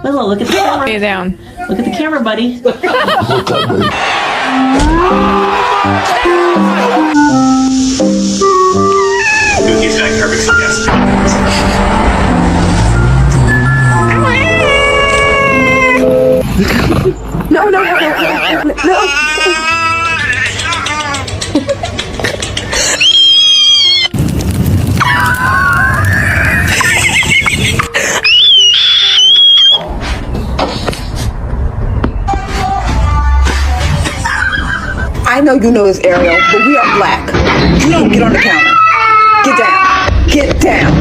Willow, look at the camera. Stay down. Look at the camera, buddy. He's like perfect, yes. No. I know you know this, Ariel, but we are black. You don't get on the counter. Get down. Get down.